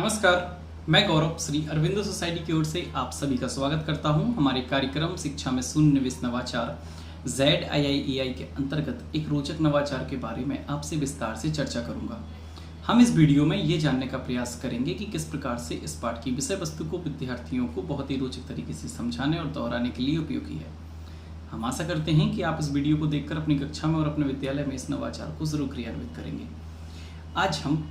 नमस्कार, मैं गौरव श्री अरविंदो सोसाइटी की ओर से आप सभी का स्वागत करता हूं। हमारे कार्यक्रम शिक्षा में शून्य निवेश नवाचार ZIIEI के अंतर्गत एक रोचक नवाचार के बारे में आपसे विस्तार से चर्चा करूंगा। हम इस वीडियो में ये जानने का प्रयास करेंगे कि किस प्रकार से इस पाठ की विषय वस्तु को विद्यार्थियों को बहुत ही रोचक तरीके से समझाने और दोहराने के लिए उपयोगी है। हम आशा करते हैं कि आप इस वीडियो को देखकर अपनी कक्षा में और अपने विद्यालय में इस नवाचार को जरूर क्रियान्वित करेंगे। आज हम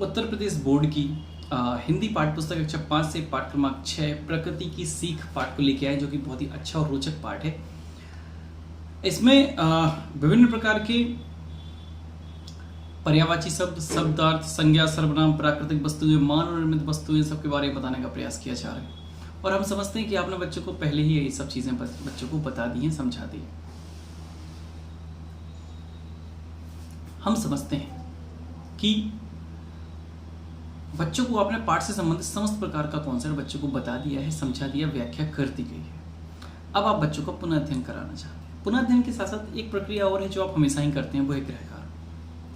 उत्तर प्रदेश बोर्ड की हिंदी पाठ्य पुस्तक कक्षा 5 से पाठ क्रमांक 6 प्रकृति की सीख पाठ को लेके आए, जो कि बहुत ही अच्छा और रोचक पाठ है। इसमें विभिन्न प्रकार के पर्यायवाची शब्द, शब्दार्थ, संज्ञा, सर्वनाम, प्राकृतिक वस्तुएं, मानव निर्मित वस्तुएं सबके बारे में बताने का प्रयास किया जा रहा है। और हम समझते हैं कि आपने बच्चों को पहले ही ये सब चीजें बच्चों को बता दी हैं, समझा दी है। हम समझते हैं कि बच्चों को अपने पाठ से संबंधित समस्त प्रकार का कॉन्सेप्ट बच्चों को बता दिया है, समझा दिया, व्याख्या कर दी गई है। अब आप बच्चों को पुनः अध्ययन कराना चाहते हैं। पुनः अध्ययन के साथ साथ एक प्रक्रिया और है जो आप हमेशा ही करते हैं, वो है गृह कार्य।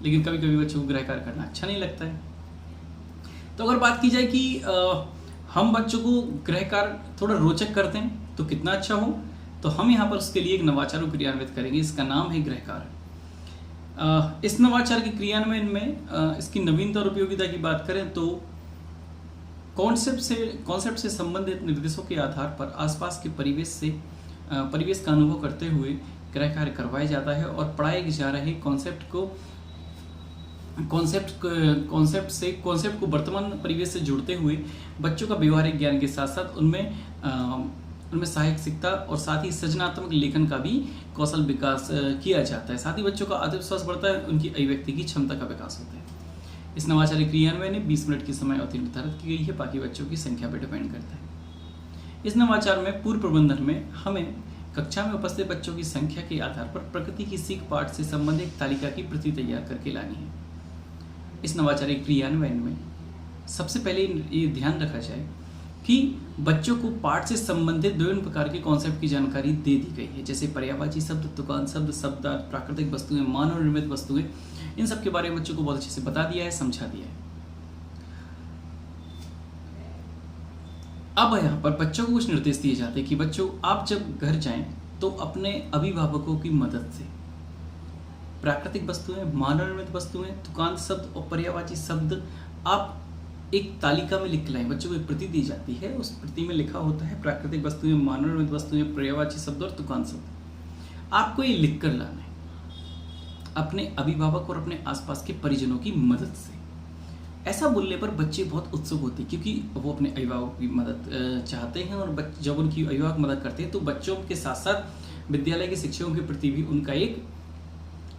लेकिन कभी कभी बच्चों को गृह कार्य करना अच्छा नहीं लगता है। तो अगर बात की जाए कि हम बच्चों को गृह कार्य थोड़ा रोचक करते हैं तो कितना अच्छा हो, तो हम यहाँ पर उसके लिए एक नवाचार को क्रियान्वित करेंगे। इसका नाम है गृह कार्य। इस नवाचार के क्रियान्वयन में इसकी नवीनता और उपयोगिता की बात करें तो कॉन्सेप्ट से संबंधित निर्देशों के आधार पर आसपास के परिवेश का अनुभव करते हुए गृह कार्य करवाया जाता है और पढ़ाए जा रहे कॉन्सेप्ट को वर्तमान परिवेश से जोड़ते हुए बच्चों का व्यवहारिक ज्ञान के साथ साथ उनमें साहित्यिकता और साथ ही सृजनात्मक लेखन का भी कौशल विकास किया जाता है। साथ ही बच्चों का आत्मविश्वास बढ़ता है, उनकी अभिव्यक्ति की क्षमता का विकास होता है। इस नवाचारी क्रियान्वयन में 20 मिनट की समय अवधि निर्धारित की गई है, बाकी बच्चों की संख्या पर डिपेंड करता है। इस नवाचार में पूर्व प्रबंधन में हमें कक्षा में उपस्थित बच्चों की संख्या के आधार पर प्रकृति की सीख पाठ से संबंधित एक तालिका की प्रति तैयार करके लानी है। इस नवाचारी क्रियान्वयन में सबसे पहले ये ध्यान रखा जाए कि बच्चों को पाठ से संबंधित विभिन्न प्रकार के कॉन्सेप्ट की जानकारी दे दी गई है, जैसे पर्यायवाची शब्द, तुकान शब्द, शब्दार्थ, प्राकृतिक वस्तुएं, मानव निर्मित वस्तुएं, इन सब के बारे में बच्चों को बहुत अच्छे से बता दिया है, समझा दिया है। अब यहाँ पर बच्चों को कुछ निर्देश दिए जाते हैं कि बच्चों, आप जब घर जाएं तो अपने अभिभावकों की मदद से प्राकृतिक वस्तुएं, मानव निर्मित वस्तुएं, तुकांत शब्द और पर्यायवाची शब्द आप एक तालिका में लिख लाएं। बच्चों को एक प्रति दी जाती है, उस प्रति में लिखा होता है प्राकृतिक वस्तुएं, मानव निर्मित वस्तुएं, पर्यायवाची शब्द और तुकांत शब्द। आपको ये लिख कर लाना है अपने अभिभावक और अपने आसपास के परिजनों की मदद से। ऐसा बोलने पर बच्चे बहुत उत्सुक होते हैं, क्योंकि वो अपने अभिभावक की मदद चाहते हैं और जब उनकी अभिभावक मदद करते हैं तो बच्चों के साथ साथ विद्यालय के शिक्षकों के प्रति भी उनका एक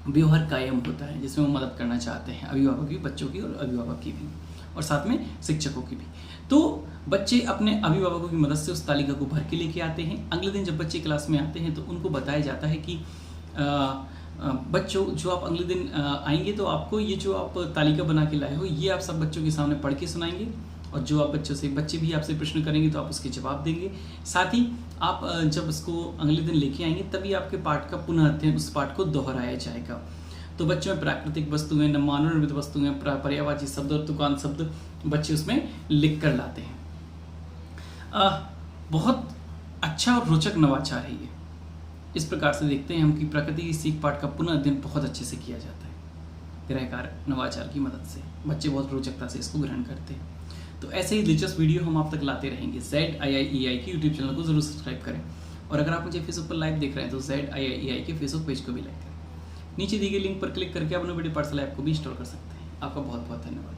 व्यवहार कायम होता है, जिसमें वो मदद करना चाहते हैं, अभिभावक की, बच्चों की और अभिभावक की भी, और साथ में शिक्षकों की भी। तो बच्चे अपने अभिभावकों की मदद से उस तालिका को भर के लेके आते हैं। अगले दिन जब बच्चे क्लास में आते हैं तो उनको बताया जाता है कि बच्चों, जो आप अगले दिन आएंगे तो आपको ये जो आप तालिका बना के लाए हो, ये आप सब बच्चों के सामने पढ़ के सुनाएंगे, और जो आप बच्चे भी आपसे प्रश्न करेंगे तो आप उसके जवाब देंगे। साथ ही आप जब उसको अगले दिन लेके आएंगे तभी आपके पाठ का पुनः अध्ययन, उस पाठ को दोहराया जाएगा। तो बच्चों में प्राकृतिक वस्तुएं, मानव निर्मित वस्तुएं, पर्यायवाची शब्द और तुकांत शब्द बच्चे उसमें लिख कर लाते हैं। बहुत अच्छा और रोचक नवाचार है ये। इस प्रकार से देखते हैं हम कि प्रकृति की सीख पाठ का पुनः अध्ययन बहुत अच्छे से किया जाता है गृह कार्य नवाचार की मदद से। बच्चे बहुत रोचकता से इसको ग्रहण करते हैं। तो ऐसे ही दिलचस्प वीडियो हम आप तक लाते रहेंगे। ZIIEI की यूट्यूब चैनल को जरूर सब्सक्राइब करें, और अगर आप मुझे फेसबुक पर लाइव देख रहे हैं तो ZIIEI के फेसबुक पेज को भी लाइक करें। नीचे दी गई लिंक पर क्लिक करके आप अपने वीडियो पाठशाला ऐप को भी इंस्टॉल कर सकते हैं। आपका बहुत बहुत धन्यवाद।